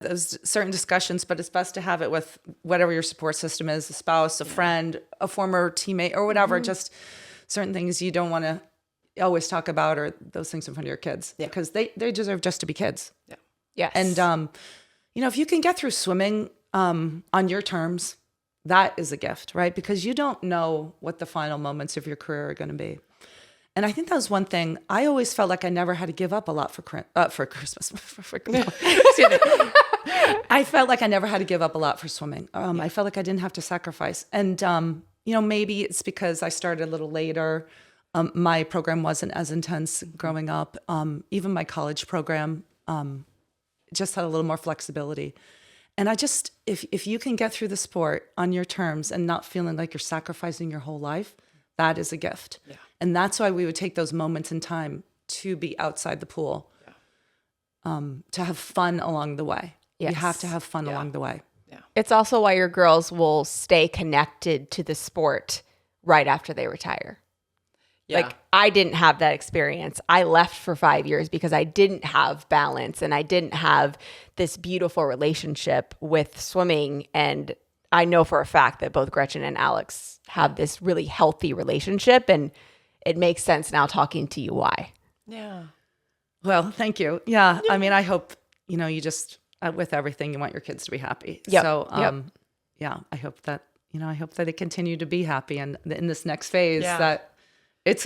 those certain discussions, but it's best to have it with whatever your support system is, a spouse, a friend, a former teammate, or whatever. Just certain things you don't want to always talk about, or those things in front of your kids, because they deserve just to be kids. Yeah. Yes. And, if you can get through swimming on your terms, that is a gift, right? Because you don't know what the final moments of your career are going to be. And I think that was one thing. I always felt like I never had to give up a lot for Christmas. Excuse me. I felt like I never had to give up a lot for swimming. I felt like I didn't have to sacrifice. And, maybe it's because I started a little later. My program wasn't as intense growing up. Even my college program just had a little more flexibility. And I just, if you can get through the sport on your terms and not feeling like you're sacrificing your whole life, that is a gift. Yeah. And that's why we would take those moments in time to be outside the pool, to have fun along the way. Yes. You have to have fun along the way. Yeah. It's also why your girls will stay connected to the sport right after they retire. Yeah. Like, I didn't have that experience. I left for 5 years because I didn't have balance and I didn't have this beautiful relationship with swimming. And I know for a fact that both Gretchen and Alex have this really healthy relationship, and it makes sense now talking to you why. Yeah. Well, thank you. Yeah. I mean, I hope, you just, with everything, you want your kids to be happy. Yep. So, I hope that, they continue to be happy. And in this next phase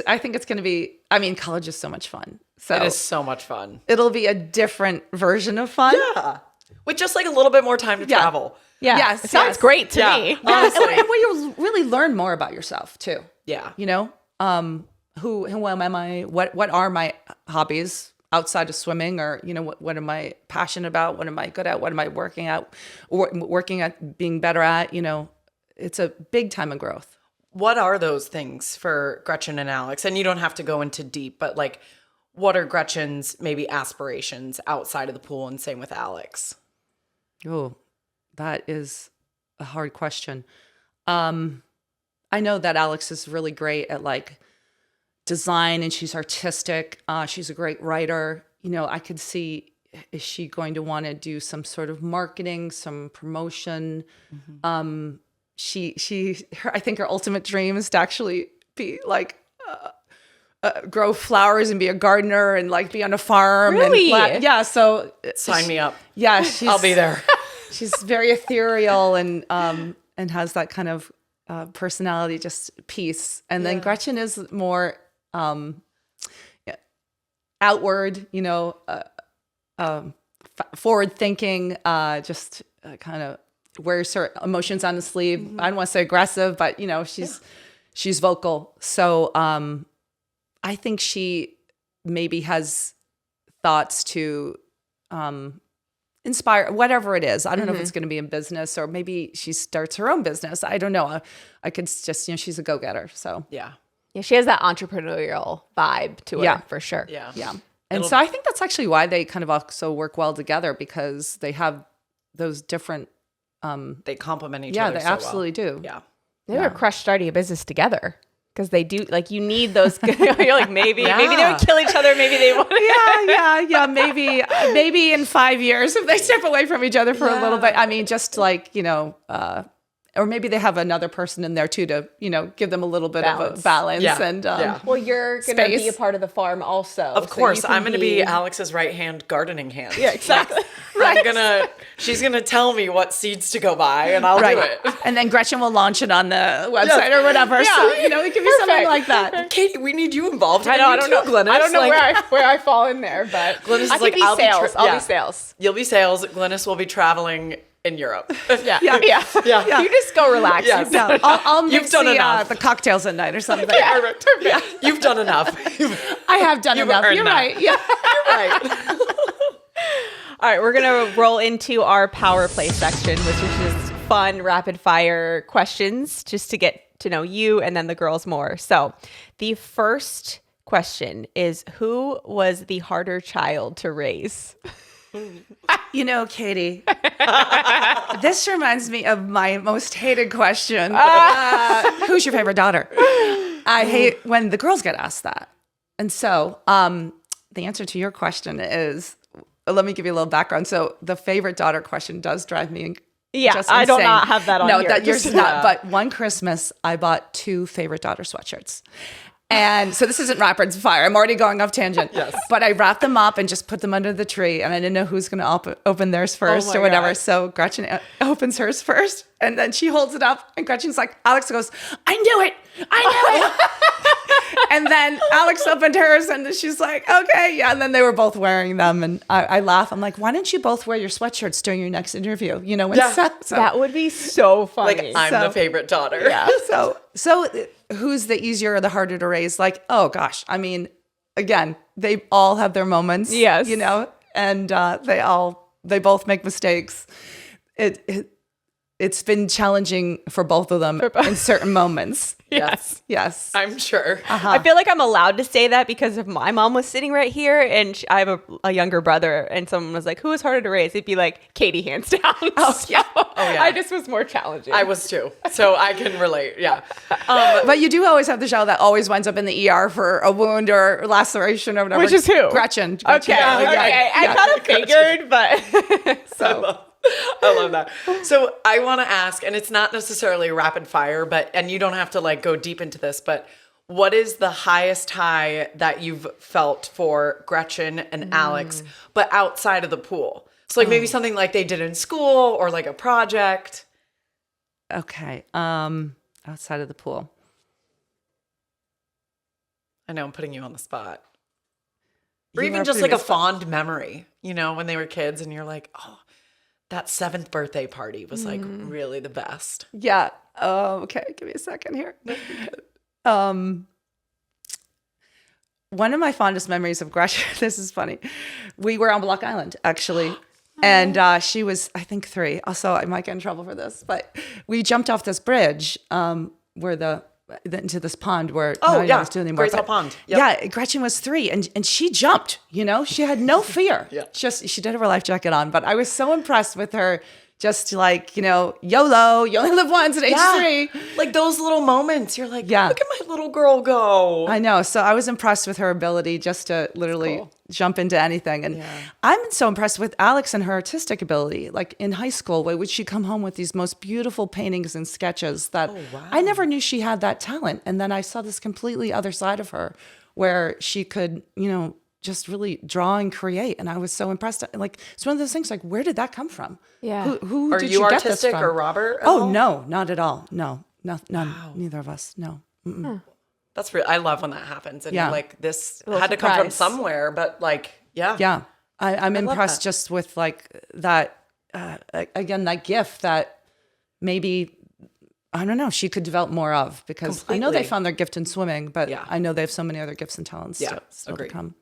I think it's going to be, college is so much fun. So it is so much fun. It'll be a different version of fun. Yeah. With just like a little bit more time to travel. Yeah. Yes. It sounds great to me. Honestly. And where you really learn more about yourself too. Yeah. Who am I? What are my hobbies outside of swimming, or, what am I passionate about? What am I good at? What am I working at being better at? It's a big time of growth. What are those things for Gretchen and Alex? And you don't have to go into deep, but like, what are Gretchen's maybe aspirations outside of the pool, and same with Alex? Oh, that is a hard question. I know that Alex is really great at like design, and she's artistic. She's a great writer. I could see, is she going to want to do some sort of marketing, some promotion? Mm-hmm. I think her ultimate dream is to actually be like, grow flowers and be a gardener and like be on a farm. Really? And so sign me up. Yeah. I'll be there. She's very ethereal and has that kind of personality, just peace. And then Gretchen is more outward, forward thinking, just kind of wears her emotions on the sleeve. Mm-hmm. I don't want to say aggressive, but she's vocal. So I think she maybe has thoughts to inspire, whatever it is. I don't know if it's going to be in business, or maybe she starts her own business. I don't know. I could just, she's a go-getter. So yeah, she has that entrepreneurial vibe to her for sure. Yeah. And so I think that's actually why they kind of also work well together, because they have those different. They complement each other. Yeah, they absolutely do. Yeah. They were crushed starting a business together, because they do, like, you need those. You're like, maybe they would kill each other. Maybe they would. Yeah. Maybe in 5 years, if they step away from each other for a little bit. Just like, or maybe they have another person in there too to, give them a little bit of a balance. Yeah. And well, you're going to be a part of the farm also. Of course, I'm going to be Alex's right-hand gardening hand. Yeah, exactly. Right. She's gonna tell me what seeds to go buy, and I'll do it. And then Gretchen will launch it on the website or whatever. Yeah. So, it could be something like that. Katie, we need you involved. I don't know, Glynis. I don't know where I fall in there, but Glynis I is like, I'll be sales. You'll be sales. Glynis will be traveling in Europe. Yeah. You just go relax. Yes. Yeah. I'll mix You've done enough. The cocktails at night or something. Perfect. You've done enough. I have done enough. You're right. Yeah. You're right. All right, we're going to roll into our Powerplay section, which is just fun, rapid fire questions just to get to know you and then the girls more. So the first question is, who was the harder child to raise? Katie, this reminds me of my most hated question. Who's your favorite daughter? I hate when the girls get asked that. And so the answer to your question is, let me give you a little background. So the favorite daughter question does drive me Yeah, just I do insane. not have that on no, here. that yours Just- is not. But one Christmas, I bought 2 favorite daughter sweatshirts. And so this isn't rapid fire. I'm already going off tangent. Yes. But I wrapped them up and just put them under the tree. And I didn't know who's going to open theirs first my or whatever. God. So Gretchen opens hers first. And then she holds it up. And Gretchen's like, Alex goes, I knew it. I knew it. And then Alex opened hers. And she's like, okay. Yeah. And then they were both wearing them. And I laugh. I'm like, why don't you both wear your sweatshirts during your next interview? You know, when Yeah. Seth, so, That would be so funny. Like, I'm So- the favorite daughter. yeah. So who's the easier or the harder to raise? Like, oh gosh, I mean, again, they all have their moments. Yes. You know, and they both make mistakes. It's been challenging for both of them in certain moments. Yes. Yes. I'm sure. I feel like I'm allowed to say that because if my mom was sitting right here and I have a younger brother and someone was like, who is harder to raise? It'd be like Katie, hands down. Oh, yeah. yeah. I just was more challenging. I was too. So I can relate. Yeah. But you do always have the show that always winds up in the ER for a wound or laceration or whatever. Which is who? Gretchen. Okay. Yeah, Okay. I yeah. kind of figured, but So I love that. So I want to ask, and it's not necessarily rapid fire, and you don't have to like go deep into this, but what is the highest high that you've felt for Gretchen and Alex, but outside of the pool? So like maybe something like they did in school or like a project. okay. Outside of the pool. I know I'm putting you on the spot. Or You even are just putting like me a fond memory, you know, when they were kids and you're like, oh, that 7th birthday party was like really the best. Yeah. Okay. Give me a second here. One of my fondest memories of Gretchen, this is funny. We were on Block Island, actually. And she was, I think, 3. Also, I might get in trouble for this, but we jumped off this bridge where into this pond where Oh, none of yeah. us do anymore. Great Salt But Pond. Yep. Yeah, Gretchen was 3 and she jumped, you know, she had no fear. Yeah. Just, she did have her life jacket on, but I was so impressed with her. Just like, you know, YOLO, you only live once at age 3. Like those little moments, you're like, Yeah. look at my little girl go. I know. So I was impressed with her ability just to literally jump into anything. And I'm so impressed with Alex and her artistic ability. Like in high school, where would she come home with these most beautiful paintings and sketches that I never knew she had that talent. And then I saw this completely other side of her where she could, you know, just really draw and create. And I was so impressed. Like, it's one of those things like, where did that come from? Yeah. Who Are did you you get this artistic from? or Robert? at Oh, all? no, not at all. No, none. Neither of us. No. That's real. I love when that happens. And Yeah. like this little had to come from surprise. somewhere, but like, yeah. Yeah. I'm impressed that. just with like that, again, that gift that maybe, I don't know, she could develop more of because I know they Completely. found their gift in swimming, but Yeah. I know they have so many other gifts and talents Yeah, still to agreed. come.